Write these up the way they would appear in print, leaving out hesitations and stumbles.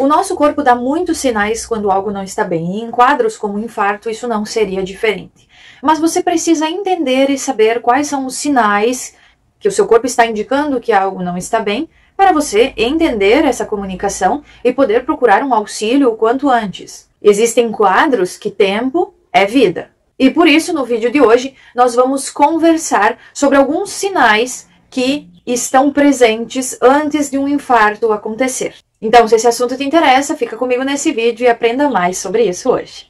O nosso corpo dá muitos sinais quando algo não está bem, e em quadros como infarto isso não seria diferente. Mas você precisa entender e saber quais são os sinais que o seu corpo está indicando que algo não está bem, para você entender essa comunicação e poder procurar um auxílio o quanto antes. Existem quadros que tempo é vida. E por isso, no vídeo de hoje, nós vamos conversar sobre alguns sinais que estão presentes antes de um infarto acontecer. Então, se esse assunto te interessa, fica comigo nesse vídeo e aprenda mais sobre isso hoje.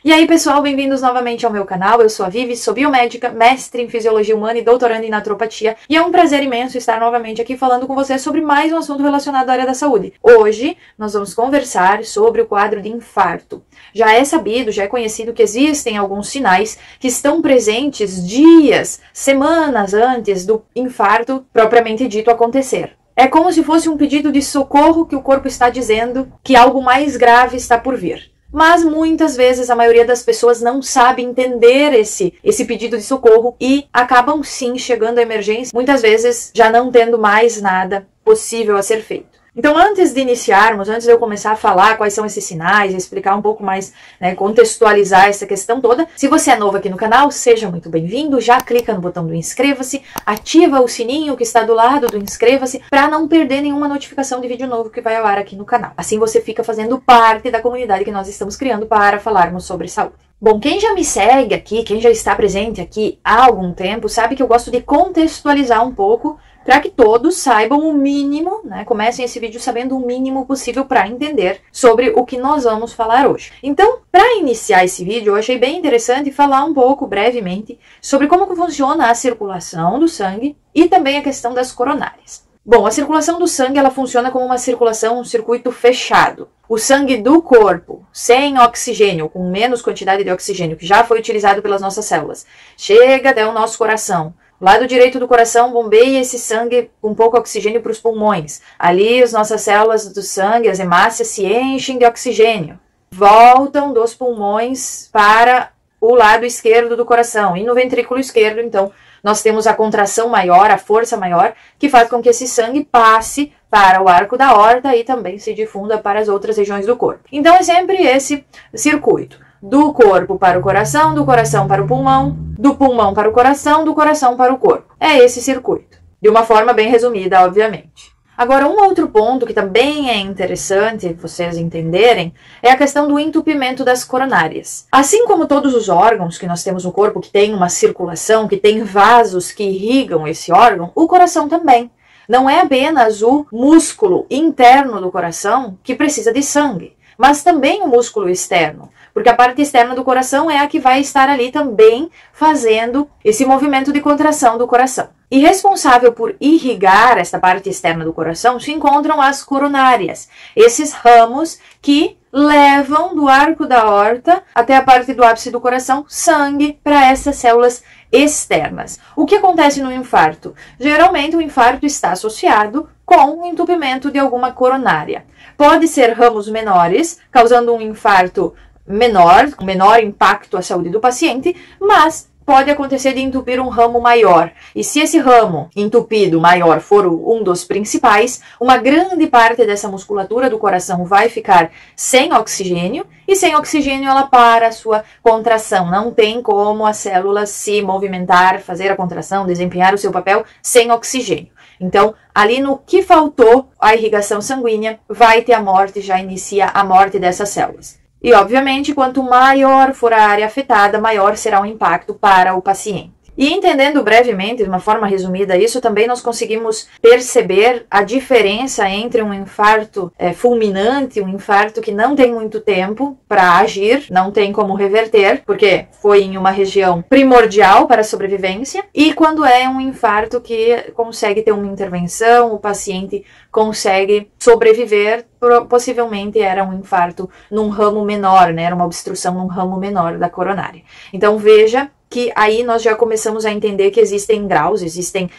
E aí pessoal, bem-vindos novamente ao meu canal. Eu sou a Vivi, sou biomédica, mestre em fisiologia humana e doutoranda em naturopatia, e é um prazer imenso estar novamente aqui falando com você sobre mais um assunto relacionado à área da saúde. Hoje nós vamos conversar sobre o quadro de infarto. Já é sabido, já é conhecido que existem alguns sinais que estão presentes dias, semanas antes do infarto propriamente dito acontecer. É como se fosse um pedido de socorro que o corpo está dizendo que algo mais grave está por vir. Mas muitas vezes a maioria das pessoas não sabe entender esse pedido de socorro e acabam sim chegando à emergência, muitas vezes já não tendo mais nada possível a ser feito. Então, antes de iniciarmos, antes de eu começar a falar quais são esses sinais, explicar um pouco mais, contextualizar essa questão toda, se você é novo aqui no canal, seja muito bem-vindo, já clica no botão do inscreva-se, ativa o sininho que está do lado do inscreva-se, para não perder nenhuma notificação de vídeo novo que vai ao ar aqui no canal. Assim você fica fazendo parte da comunidade que nós estamos criando para falarmos sobre saúde. Bom, quem já me segue aqui, quem já está presente aqui há algum tempo, sabe que eu gosto de contextualizar um pouco para que todos saibam o mínimo, comecem esse vídeo sabendo o mínimo possível para entender sobre o que nós vamos falar hoje. Então, para iniciar esse vídeo, eu achei bem interessante falar um pouco, brevemente, sobre como que funciona a circulação do sangue e também a questão das coronárias. Bom, a circulação do sangue, ela funciona como uma circulação, um circuito fechado. O sangue do corpo, sem oxigênio, com menos quantidade de oxigênio, que já foi utilizado pelas nossas células, chega até o nosso coração. O lado direito do coração bombeia esse sangue com pouco oxigênio para os pulmões. Ali, as nossas células do sangue, as hemácias, se enchem de oxigênio. Voltam dos pulmões para o lado esquerdo do coração. E no ventrículo esquerdo, então, nós temos a contração maior, a força maior, que faz com que esse sangue passe para o arco da aorta e também se difunda para as outras regiões do corpo. Então, é sempre esse circuito. Do corpo para o coração, do coração para o pulmão, do pulmão para o coração, do coração para o corpo. É esse circuito. De uma forma bem resumida, obviamente. Agora, um outro ponto que também é interessante vocês entenderem é a questão do entupimento das coronárias. Assim como todos os órgãos que nós temos no corpo que tem uma circulação, que tem vasos que irrigam esse órgão, o coração também. Não é apenas o músculo interno do coração que precisa de sangue, mas também o músculo externo, porque a parte externa do coração é a que vai estar ali também fazendo esse movimento de contração do coração. E responsável por irrigar esta parte externa do coração se encontram as coronárias, esses ramos que levam do arco da aorta até a parte do ápice do coração sangue para essas células externas. O que acontece no infarto? Geralmente o infarto está associado com o entupimento de alguma coronária. Pode ser ramos menores, causando um infarto menor, com menor impacto à saúde do paciente, mas pode acontecer de entupir um ramo maior. E se esse ramo entupido maior for um dos principais, uma grande parte dessa musculatura do coração vai ficar sem oxigênio, e sem oxigênio ela para a sua contração. Não tem como a célula se movimentar, fazer a contração, desempenhar o seu papel sem oxigênio. Então, ali no que faltou a irrigação sanguínea, vai ter a morte, já inicia a morte dessas células. E, obviamente, quanto maior for a área afetada, maior será o impacto para o paciente. E entendendo brevemente, de uma forma resumida isso, também nós conseguimos perceber a diferença entre um infarto fulminante, um infarto que não tem muito tempo para agir, não tem como reverter, porque foi em uma região primordial para a sobrevivência, e quando é um infarto que consegue ter uma intervenção, o paciente consegue sobreviver, possivelmente era um infarto num ramo menor, era uma obstrução num ramo menor da coronária. Então veja que aí nós já começamos a entender que existem graus, existem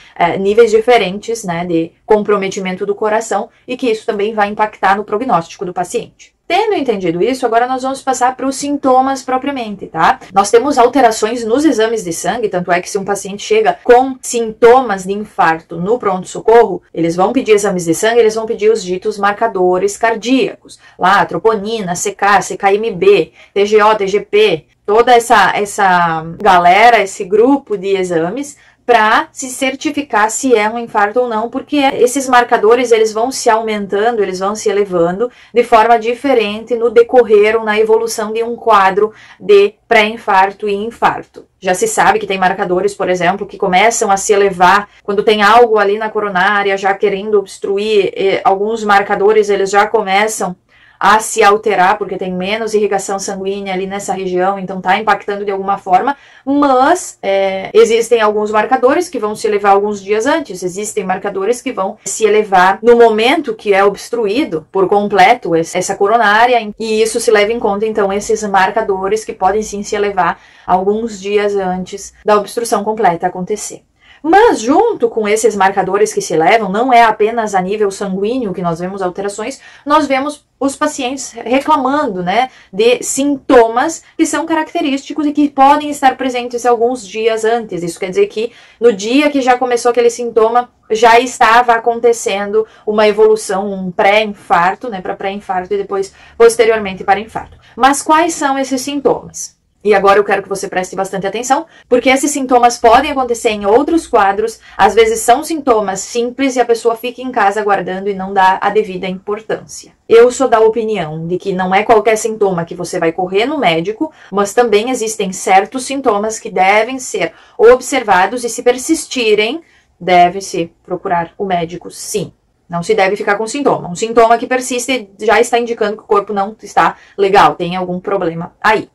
níveis diferentes de comprometimento do coração e que isso também vai impactar no prognóstico do paciente. Tendo entendido isso, agora nós vamos passar para os sintomas propriamente, tá? Nós temos alterações nos exames de sangue, tanto é que se um paciente chega com sintomas de infarto no pronto-socorro, eles vão pedir exames de sangue, eles vão pedir os ditos marcadores cardíacos, lá, troponina, CK, CKMB, TGO, TGP, toda essa galera, esse grupo de exames, para se certificar se é um infarto ou não, porque esses marcadores eles vão se aumentando, eles vão se elevando de forma diferente no decorrer ou na evolução de um quadro de pré-infarto e infarto. Já se sabe que tem marcadores, por exemplo, que começam a se elevar quando tem algo ali na coronária já querendo obstruir, alguns marcadores eles já começam a se alterar, porque tem menos irrigação sanguínea ali nessa região, então está impactando de alguma forma, mas existem alguns marcadores que vão se elevar alguns dias antes, existem marcadores que vão se elevar no momento que é obstruído por completo essa coronária, e isso se leva em conta, então, esses marcadores que podem sim se elevar alguns dias antes da obstrução completa acontecer. Mas junto com esses marcadores que se elevam, não é apenas a nível sanguíneo que nós vemos alterações, nós vemos os pacientes reclamando, né, de sintomas que são característicos e que podem estar presentes alguns dias antes. Isso quer dizer que no dia que já começou aquele sintoma, já estava acontecendo uma evolução, um pré-infarto, né, para pré-infarto e depois, posteriormente, para infarto. Mas quais são esses sintomas? E agora eu quero que você preste bastante atenção, porque esses sintomas podem acontecer em outros quadros, às vezes são sintomas simples e a pessoa fica em casa aguardando e não dá a devida importância. Eu sou da opinião de que não é qualquer sintoma que você vai correr no médico, mas também existem certos sintomas que devem ser observados e se persistirem, deve-se procurar o médico sim. Não se deve ficar com sintoma. Um sintoma que persiste já está indicando que o corpo não está legal, tem algum problema aí.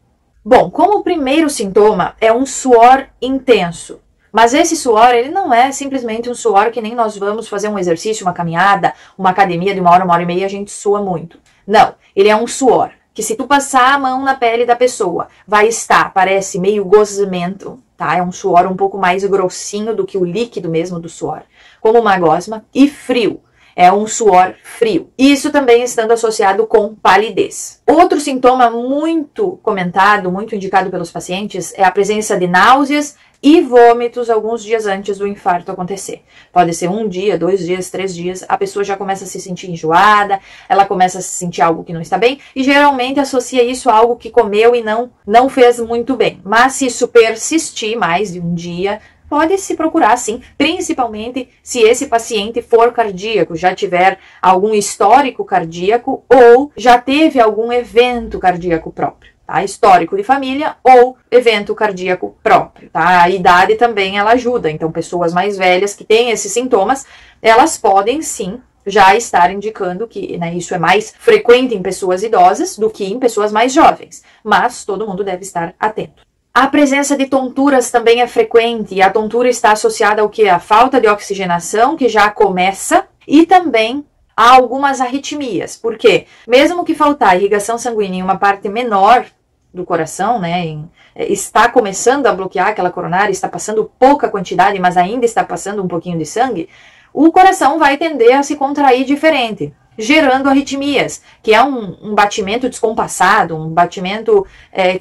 Bom, como o primeiro sintoma é um suor intenso, mas esse suor ele não é simplesmente um suor que nem nós vamos fazer um exercício, uma caminhada, uma academia de uma hora e meia, a gente sua muito. Não, ele é um suor que se tu passar a mão na pele da pessoa, vai estar, parece meio gosmento, tá? É um suor um pouco mais grossinho do que o líquido mesmo do suor, como uma gosma, e frio. É um suor frio. Isso também estando associado com palidez. Outro sintoma muito comentado, muito indicado pelos pacientes, é a presença de náuseas e vômitos alguns dias antes do infarto acontecer. Pode ser 1 dia, 2 dias, 3 dias, a pessoa já começa a se sentir enjoada, ela começa a sentir algo que não está bem, e geralmente associa isso a algo que comeu e não fez muito bem. Mas se isso persistir mais de 1 dia, pode se procurar sim, principalmente se esse paciente for cardíaco, já tiver algum histórico cardíaco ou já teve algum evento cardíaco próprio, tá? Histórico de família ou evento cardíaco próprio, tá? A idade também ela ajuda, então pessoas mais velhas que têm esses sintomas, elas podem sim já estar indicando que, né, isso é mais frequente em pessoas idosas do que em pessoas mais jovens, mas todo mundo deve estar atento. A presença de tonturas também é frequente, e a tontura está associada ao que? A falta de oxigenação, que já começa, e também a algumas arritmias. Por quê? Mesmo que faltar irrigação sanguínea em uma parte menor do coração, né, está começando a bloquear aquela coronária, está passando pouca quantidade, mas ainda está passando um pouquinho de sangue, o coração vai tender a se contrair diferente, gerando arritmias, que é um batimento descompassado, um batimento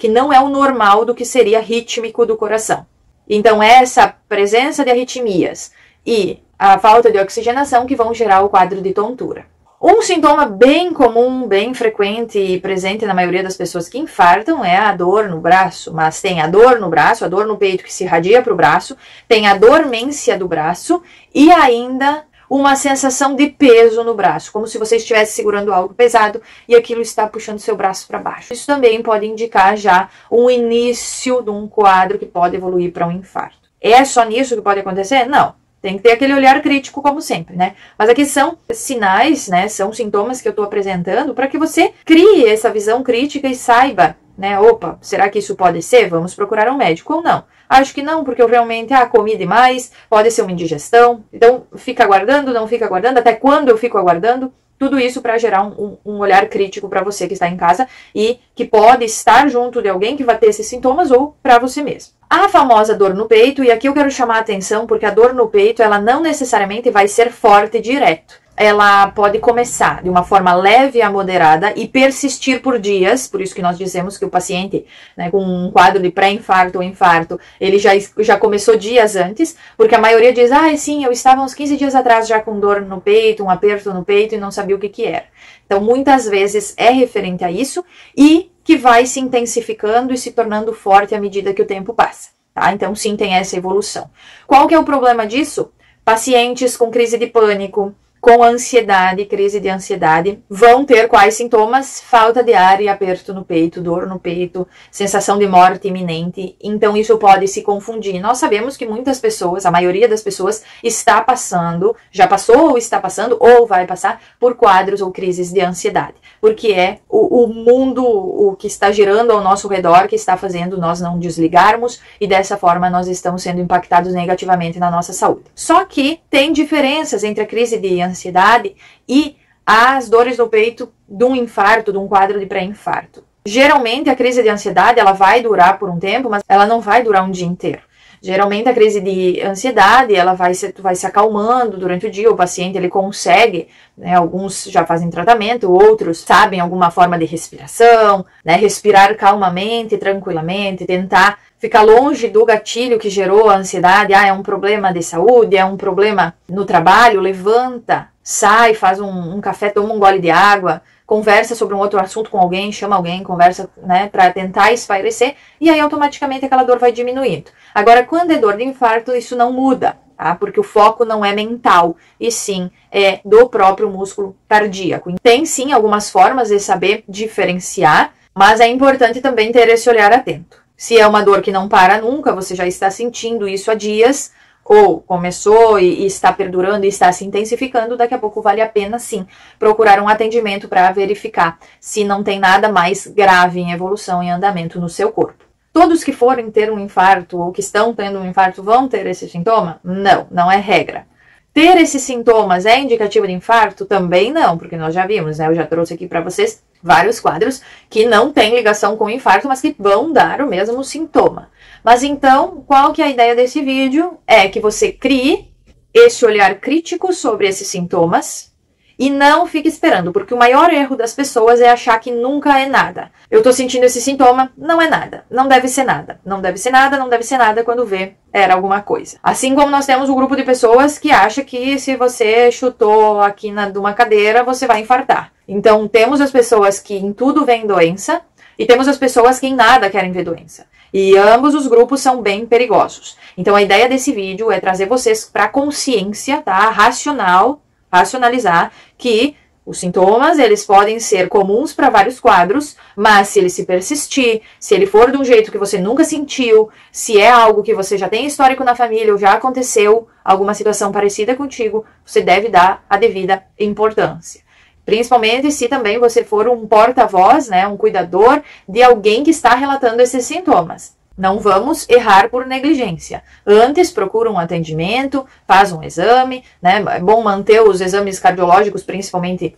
que não é o normal do que seria rítmico do coração. Então, essa presença de arritmias e a falta de oxigenação que vão gerar o quadro de tontura. Um sintoma bem comum, bem frequente e presente na maioria das pessoas que infartam é a dor no braço, mas tem a dor no braço, a dor no peito que se irradia para o braço, tem a dormência do braço e ainda uma sensação de peso no braço, como se você estivesse segurando algo pesado e aquilo está puxando seu braço para baixo. Isso também pode indicar já um início de um quadro que pode evoluir para um infarto. É só nisso que pode acontecer? Não. Tem que ter aquele olhar crítico, como sempre, né? Mas aqui são sinais, né? São sintomas que eu estou apresentando para que você crie essa visão crítica e saiba, né? Opa, será que isso pode ser? Vamos procurar um médico ou não? Acho que não, porque eu realmente, comi demais, pode ser uma indigestão. Então, fica aguardando, não fica aguardando, até quando eu fico aguardando? Tudo isso para gerar um olhar crítico para você que está em casa e que pode estar junto de alguém que vai ter esses sintomas ou para você mesmo. A famosa dor no peito, e aqui eu quero chamar a atenção porque a dor no peito, ela não necessariamente vai ser forte e direto. ela pode começar de uma forma leve a moderada e persistir por dias, por isso que nós dizemos que o paciente, né, com um quadro de pré-infarto ou infarto, ele já começou dias antes, porque a maioria diz, sim, eu estava uns 15 dias atrás já com dor no peito, um aperto no peito e não sabia o que era. Então, muitas vezes é referente a isso e que vai se intensificando e se tornando forte à medida que o tempo passa, tá? Então, sim, tem essa evolução. Qual que é o problema disso? Pacientes com crise de pânico, com ansiedade, crise de ansiedade, vão ter quais sintomas? Falta de ar e aperto no peito, dor no peito, sensação de morte iminente. Então isso pode se confundir. Nós sabemos que muitas pessoas, a maioria das pessoas, está passando, já passou ou está passando, ou vai passar por quadros ou crises de ansiedade. Porque é o mundo, o que está girando ao nosso redor, que está fazendo nós não desligarmos e dessa forma nós estamos sendo impactados negativamente na nossa saúde. Só que tem diferenças entre a crise de ansiedade e as dores no peito de um infarto, de um quadro de pré-infarto. Geralmente a crise de ansiedade ela vai durar por um tempo, mas ela não vai durar um dia inteiro. Geralmente a crise de ansiedade ela vai se acalmando durante o dia, o paciente ele consegue, né, alguns já fazem tratamento, outros sabem alguma forma de respiração, né, respirar calmamente, tranquilamente, tentar ficar longe do gatilho que gerou a ansiedade. É um problema de saúde, é um problema no trabalho, levanta, sai, faz um café, toma um gole de água, conversa sobre um outro assunto com alguém, chama alguém, conversa, né, para tentar espairecer, e aí automaticamente aquela dor vai diminuindo. Agora, quando é dor de infarto, isso não muda, tá? Porque o foco não é mental, e sim é do próprio músculo cardíaco. Tem sim algumas formas de saber diferenciar, mas é importante também ter esse olhar atento. Se é uma dor que não para nunca, você já está sentindo isso há dias, ou começou e está perdurando e está se intensificando, daqui a pouco vale a pena sim procurar um atendimento para verificar se não tem nada mais grave em evolução, em andamento no seu corpo. Todos que forem ter um infarto ou que estão tendo um infarto vão ter esse sintoma? Não, não é regra. Ter esses sintomas é indicativo de infarto? Também não, porque nós já vimos, né? Eu já trouxe aqui para vocês vários quadros que não têm ligação com o infarto, mas que vão dar o mesmo sintoma. Mas então, qual que é a ideia desse vídeo? É que você crie esse olhar crítico sobre esses sintomas e não fique esperando, porque o maior erro das pessoas é achar que nunca é nada. Eu tô sentindo esse sintoma, não é nada, não deve ser nada, não deve ser nada, não deve ser nada, quando vê, era alguma coisa. Assim como nós temos um grupo de pessoas que acha que se você chutou a quina de uma cadeira, você vai infartar. Então, temos as pessoas que em tudo veem doença e temos as pessoas que em nada querem ver doença. E ambos os grupos são bem perigosos. Então, a ideia desse vídeo é trazer vocês para a consciência, tá? Racionalizar que os sintomas, eles podem ser comuns para vários quadros, mas se ele se persistir, se ele for de um jeito que você nunca sentiu, se é algo que você já tem histórico na família ou já aconteceu alguma situação parecida contigo, você deve dar a devida importância. Principalmente se também você for um porta-voz, né, um cuidador de alguém que está relatando esses sintomas. Não vamos errar por negligência. Antes, procura um atendimento, faz um exame, né? É bom manter os exames cardiológicos, principalmente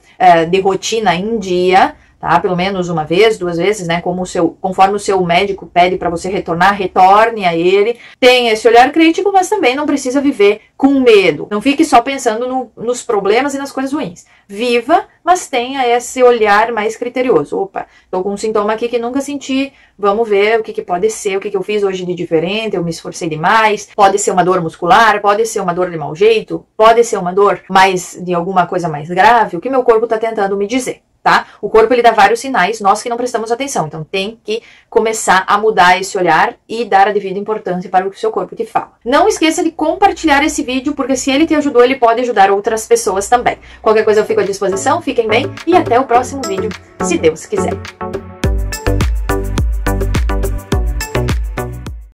de rotina, em dia, tá? Pelo menos uma vez, 2 vezes, né? Conforme o seu médico pede para você retornar, retorne a ele. Tenha esse olhar crítico, mas também não precisa viver com medo. Não fique só pensando nos problemas e nas coisas ruins. Viva, mas tenha esse olhar mais criterioso. Opa, tô com um sintoma aqui que nunca senti, vamos ver o que pode ser, o que eu fiz hoje de diferente, eu me esforcei demais, pode ser uma dor muscular, pode ser uma dor de mau jeito, pode ser uma dor de alguma coisa mais grave, o que meu corpo tá tentando me dizer. Tá? O corpo ele dá vários sinais, nós que não prestamos atenção, então tem que começar a mudar esse olhar e dar a devida importância para o que o seu corpo te fala. Não esqueça de compartilhar esse vídeo, porque se ele te ajudou, ele pode ajudar outras pessoas também. Qualquer coisa eu fico à disposição, fiquem bem e até o próximo vídeo, se Deus quiser.